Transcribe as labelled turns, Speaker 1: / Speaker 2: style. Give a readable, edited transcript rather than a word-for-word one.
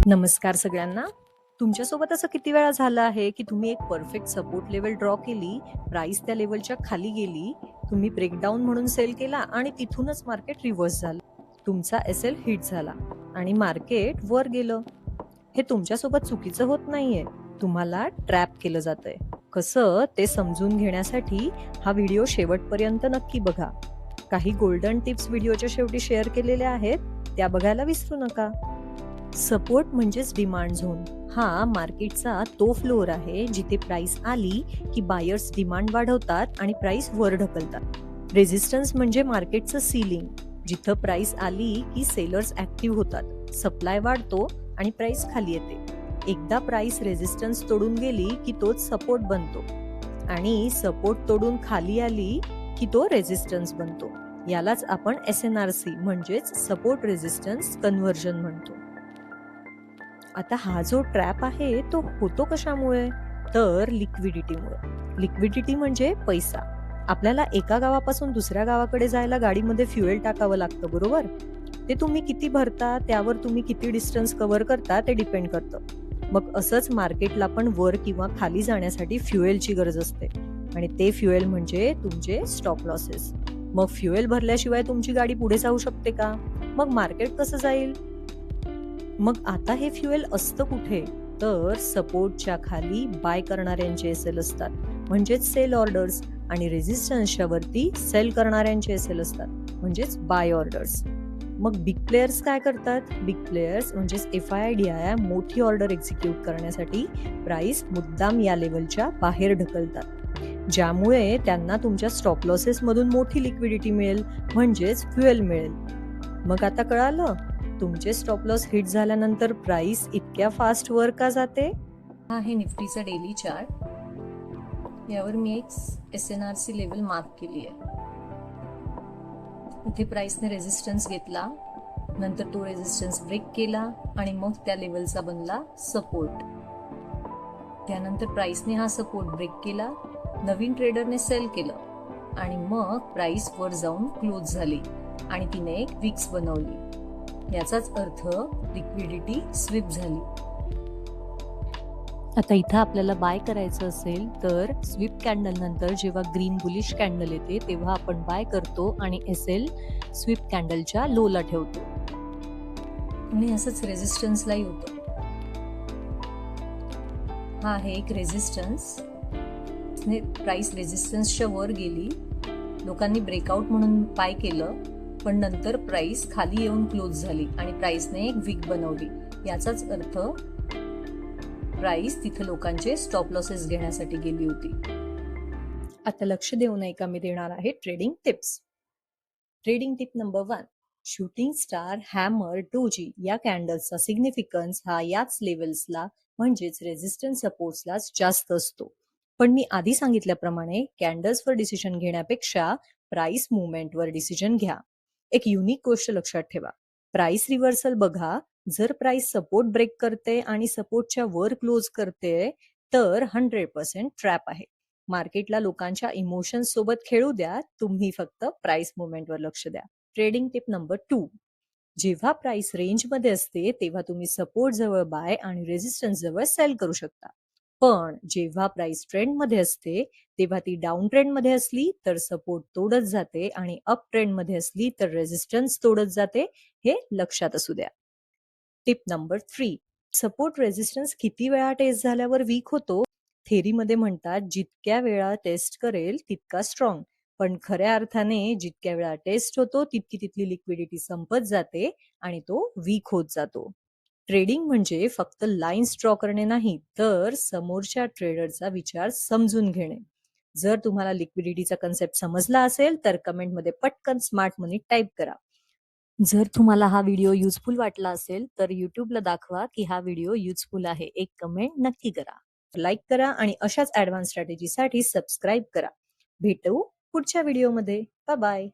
Speaker 1: नमस्कार सगळ्यांना. तुमच्यासोबत असं किती वेळा झालं आहे की तुम्ही एक परफेक्ट सपोर्ट लेवल ड्रॉ केली, प्राइस त्या लेवलच्या खाली गेली, तुम्ही ब्रेकडाऊन म्हणून सेल केला आणि तिथूनच मार्केट रिव्हर्स झालं. तुमचा एसएल हिट झाला आणि मार्केट वर गेलं. हे तुमच्यासोबत चुकीचं होत नाहीये, तुम्हाला ट्रॅप केलं जातंय. कसं ते समजून घेण्यासाठी हा व्हिडिओ शेवटपर्यंत नक्की बघा. काही गोल्डन टिप्स व्हिडिओच्या शेवटी शेअर केलेल्या आहेत, त्या बघायला विसरू नका. सपोर्ट म्हणजेच डिमांड झोन. हा मार्केटचा तो फ्लोअर आहे जिथे प्राइस आली की बायर्स डिमांड वाढवतात आणि प्राइस वर ढकलतात. रेझिस्टन्स म्हणजे मार्केटचं सीलिंग, जिथं प्राइस आली की सेलर्स ऍक्टिव्ह होतात, सप्लाय वाढतो आणि प्राइस खाली येते. एकदा प्राइस रेझिस्टन्स तोडून गेली की तोच सपोर्ट बनतो आणि सपोर्ट तोडून खाली आली की तो रेझिस्टन्स बनतो. यालाच आपण SNRC म्हणजेच सपोर्ट रेझिस्टन्स कन्व्हर्जन म्हणतो. आता हा जो ट्रॅप आहे तो होतो कशामुळे? तर लिक्विडिटीमुळे. लिक्विडिटी म्हणजे पैसा. आपल्याला एका गावापासून दुसऱ्या गावाकडे जायला गाडीमध्ये फ्युएल टाकावं लागतं, बरोबर? ते तुम्ही किती भरता त्यावर तुम्ही किती डिस्टन्स कव्हर करता ते डिपेंड करतं. मग असंच मार्केटला पण वर किंवा खाली जाण्यासाठी फ्युएलची गरज असते आणि ते फ्युएल म्हणजे तुमचे स्टॉप लॉसेस. मग फ्युएल भरल्याशिवाय तुमची गाडी पुढे जाऊ शकते का? मग मार्केट कसं जाईल? मग आता हे फ्युएल असतं कुठे? तर सपोर्टच्या खाली बाय करणाऱ्यांचे एसएल असतात, म्हणजेच सेल ऑर्डर्स, आणि रेझिस्टन्सच्या वरती सेल करणाऱ्यांचे एसएल असतात, म्हणजेच बाय ऑर्डर्स. मग बिग प्लेयर्स काय करतात? बिग प्लेयर्स म्हणजेच FIDI मोठी ऑर्डर एक्झिक्यूट करण्यासाठी प्राइस मुद्दाम या लेवलच्या बाहेर ढकलतात, ज्यामुळे त्यांना तुमच्या स्टॉप लॉसेस मधून मोठी लिक्विडिटी मिळेल, म्हणजेच फ्युएल मिळेल. मग आता कळालं तुमचे स्टॉप लॉस हिट झाल्यानंतर प्राइस इतक्या फास्ट वर का जाते?
Speaker 2: हा आहे निफ्टीचा डेली चार्ट. यावर मी एक SNRC लेवल मार्क केली आहे. इथे प्राइसने रेझिस्टन्स घेतला, नंतर तो रेझिस्टन्स ब्रेक केला आणि मग त्या लेवलचा बनला सपोर्ट. त्यानंतर प्राइसने हा सपोर्ट ब्रेक केला, नवीन ट्रेडरने सेल केलं आणि मग प्राइस वर जाऊन क्लोज झाली आणि तिने एक विक्स बनवली. याचाच अर्थ लिक्विडिटी स्वीप झाली.
Speaker 1: आता इथं आपल्याला बाय करायचं असेल तर स्वीप कॅन्डल नंतर जेव्हा ग्रीन बुलिश कॅन्डल येते तेव्हा आपण बाय करतो आणि एसएल स्वीप कॅन्डलच्या लोला ठेवतो
Speaker 2: आणि असंच रेझिस्टन्सलाही होतं. हा आहे एक रेझिस्टन्स. प्राइस रेझिस्टन्सच्या वर गेली, लोकांनी ब्रेकआउट म्हणून बाय केलं, पण नंतर प्राइस खाली येऊन क्लोज झाली आणि प्राइसने एक विक बनवली. याचाच अर्थ प्राइस तिथे लोकांचे स्टॉप लॉसेस घेण्यासाठी गेली होती.
Speaker 1: आता लक्ष देऊ नये का मी देणार आहे trading tips. Trading tip number 1, shooting star, hammer, doji या कॅन्डल्सचा सिग्निफिकन्स हा याच लेवल्सला म्हणजेच रेझिस्टन्स सपोर्ट्सलाच जास्त असतो. पण मी आधी सांगितल्याप्रमाणे कॅन्डल्सवर डिसिजन घेण्यापेक्षा प्राइस मुवमेंटवर डिसिजन घ्या. एक युनिक गोष्ट लक्षात ठेवा, प्राइस रिव्हर्सल बघा. जर प्राइस सपोर्ट ब्रेक करते आणि सपोर्टच्या वर क्लोज करते तर 100% ट्रॅप आहे. मार्केटला लोकांच्या इमोशन्स सोबत खेळू द्या, तुम्ही फक्त प्राइस मुवमेंटवर लक्ष द्या. ट्रेडिंग टिप नंबर 2, जेव्हा प्राइस रेंजमध्ये असते तेव्हा तुम्ही सपोर्ट जवळ बाय आणि रेझिस्टन्स जवळ सेल करू शकता. पण जेव्हा प्राइस ट्रेंडमध्ये असते तेव्हा ती डाऊन ट्रेंडमध्ये असली तर सपोर्ट तोडत जाते आणि अप ट्रेंडमध्ये असली तर रेझिस्टन्स तोडत जाते, हे लक्षात असू द्या. टिप नंबर 3, सपोर्ट रेझिस्टन्स किती वेळा टेस्ट झाल्यावर वीक होतो? थेरीमध्ये म्हणतात जितक्या वेळा टेस्ट करेल तितका स्ट्रॉंग, पण खऱ्या अर्थाने जितक्या वेळा टेस्ट होतो तितकी तिथली लिक्विडिटी संपत जाते आणि तो वीक होत जातो. ट्रेडिंग म्हणजे फक्त लाईन्स ड्रॉ करणे नाही, तर समोरच्या ट्रेडरचा विचार समजून घेणे. जर तुम्हाला लिक्विडिटीचा कन्सेप्ट समजला असेल तर कमेंटमध्ये पटकन स्मार्ट मनी टाईप करा. जर तुम्हाला हा व्हिडिओ युजफुल वाटला असेल तर युट्यूबला दाखवा की हा व्हिडिओ युजफुल आहे. एक कमेंट नक्की करा, लाईक करा आणि अशाच ऍडव्हान्स स्ट्रॅटेजीसाठी सबस्क्राईब करा. भेटू पुढच्या व्हिडिओमध्ये. Bye bye.